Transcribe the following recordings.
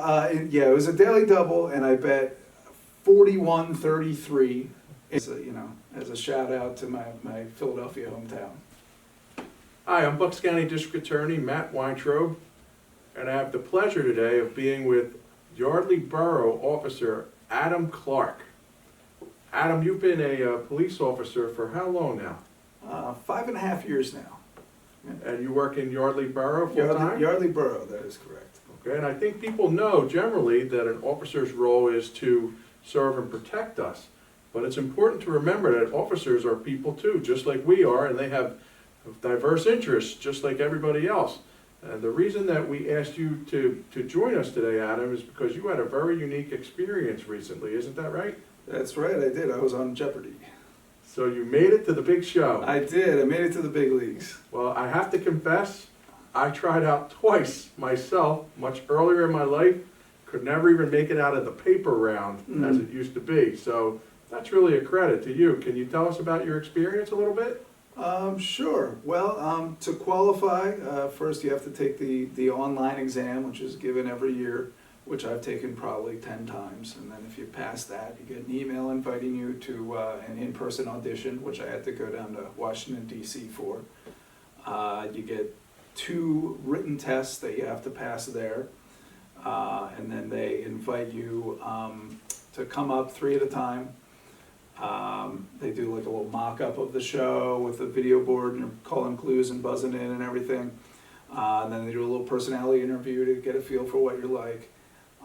Yeah, it was a daily double, and I bet 41-33. As a shout out to my Philadelphia hometown. Hi, I'm Bucks County District Attorney Matt Weintraub, and I have the pleasure today of being with Yardley Borough Officer Adam Clark. Adam, you've been a police officer for how long now? 5.5 years now. And you work in Yardley Borough full-time? Yardley Borough, that is correct. Okay, and I think people know generally that an officer's role is to serve and protect us. But it's important to remember that officers are people too, just like we are, and they have diverse interests, just like everybody else. And the reason that we asked you to join us today, Adam, is because you had a very unique experience recently, isn't that right? That's right, I did. I was on Jeopardy! So you made it to the big show. I did. I made it to the big leagues. Well, I have to confess, I tried out twice myself, much earlier in my life. Could never even make it out of the paper round as it used to be. So that's really a credit to you. Can you tell us about your experience a little bit? Sure. Well, to qualify, first you have to take the online exam, which is given every year, which I've taken probably 10 times. And then if you pass that, you get an email inviting you to an in-person audition, which I had to go down to Washington, D.C. for. You get 2 written tests that you have to pass there. And then they invite you to come up 3 at a time. They do like a little mock-up of the show with a video board, and you're calling clues and buzzing in and everything. And then they do a little personality interview to get a feel for what you're like.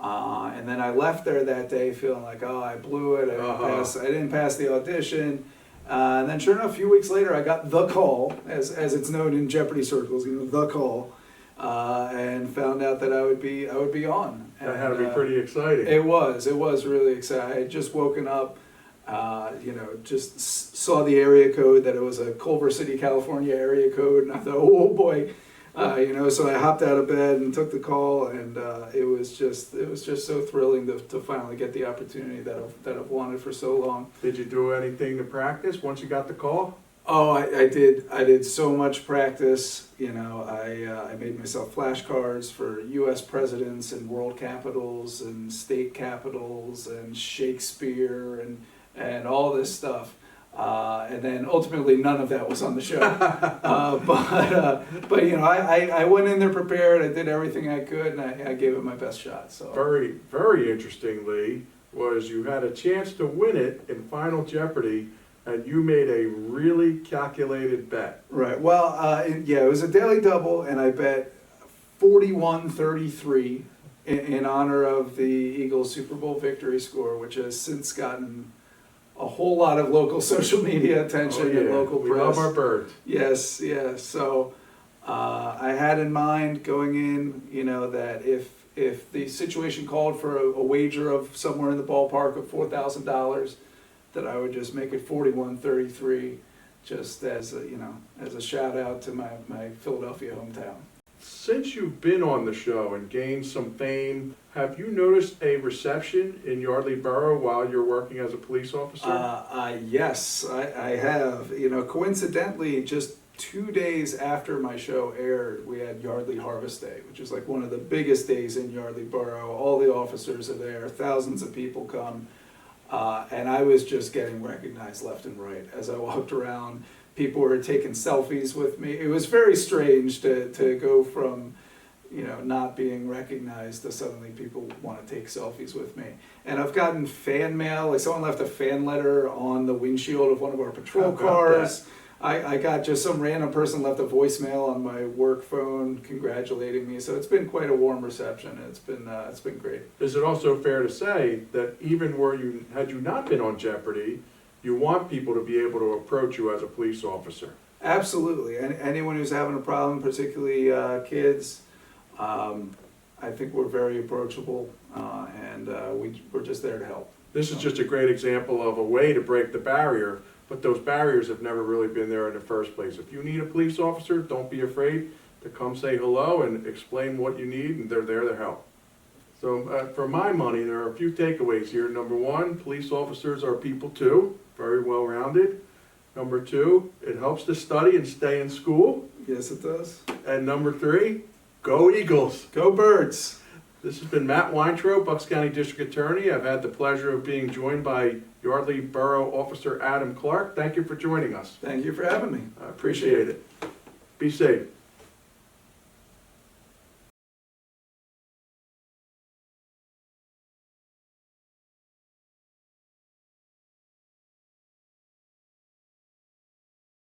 And then I left there that day feeling like, oh, I blew it, I didn't pass the audition. And then sure enough, a few weeks later, I got the call, as it's known in Jeopardy circles, the call, and found out that I would be on. That had to be pretty exciting. It was really exciting. I had just woken up. Just saw the area code, that it was a Culver City, California area code, and I thought, oh boy, so I hopped out of bed and took the call, and it was just so thrilling to finally get the opportunity that I've wanted for so long. Did you do anything to practice once you got the call? Oh, I did so much practice. I made myself flashcards for U.S. presidents and world capitals and state capitals and Shakespeare and all this stuff, and then ultimately none of that was on the show. But I went in there prepared. I did everything I could, and I gave it my best shot. So very, very interestingly, was you had a chance to win it in Final Jeopardy, and you made a really calculated bet. Right. Well, it was a daily double, and I bet 41-33 in honor of the Eagles Super Bowl victory score, which has since gotten a whole lot of local social media attention and local press. We love our birds. Yes. So I had in mind going in, that if the situation called for a wager of somewhere in the ballpark of $4,000, that I would just make it 41-33, just as a shout out to my Philadelphia hometown. Since you've been on the show and gained some fame, have you noticed a reception in Yardley Borough while you're working as a police officer? Yes, I have. Coincidentally, just 2 days after my show aired, we had Yardley Harvest Day, which is like one of the biggest days in Yardley Borough. All the officers are there, thousands of people come, and I was just getting recognized left and right as I walked around. People were taking selfies with me. It was very strange to go from, not being recognized to suddenly people want to take selfies with me. And I've gotten fan mail, like someone left a fan letter on the windshield of one of our patrol cars. I got just some random person left a voicemail on my work phone congratulating me. So it's been quite a warm reception. It's been great. Is it also fair to say that even had you not been on Jeopardy, you want people to be able to approach you as a police officer? Absolutely. Anyone who's having a problem, particularly kids, I think we're very approachable, and we're just there to help. This is just a great example of a way to break the barrier, but those barriers have never really been there in the first place. If you need a police officer, don't be afraid to come say hello and explain what you need, and they're there to help. So for my money, there are a few takeaways here. Number 1, police officers are people too, very well rounded. Number 2, it helps to study and stay in school. Yes, it does. And number 3, go Eagles. Go Birds. This has been Matt Weintraub, Bucks County District Attorney. I've had the pleasure of being joined by Yardley Borough Officer Adam Clark. Thank you for joining us. Thank you for having me. I appreciate it. Be safe.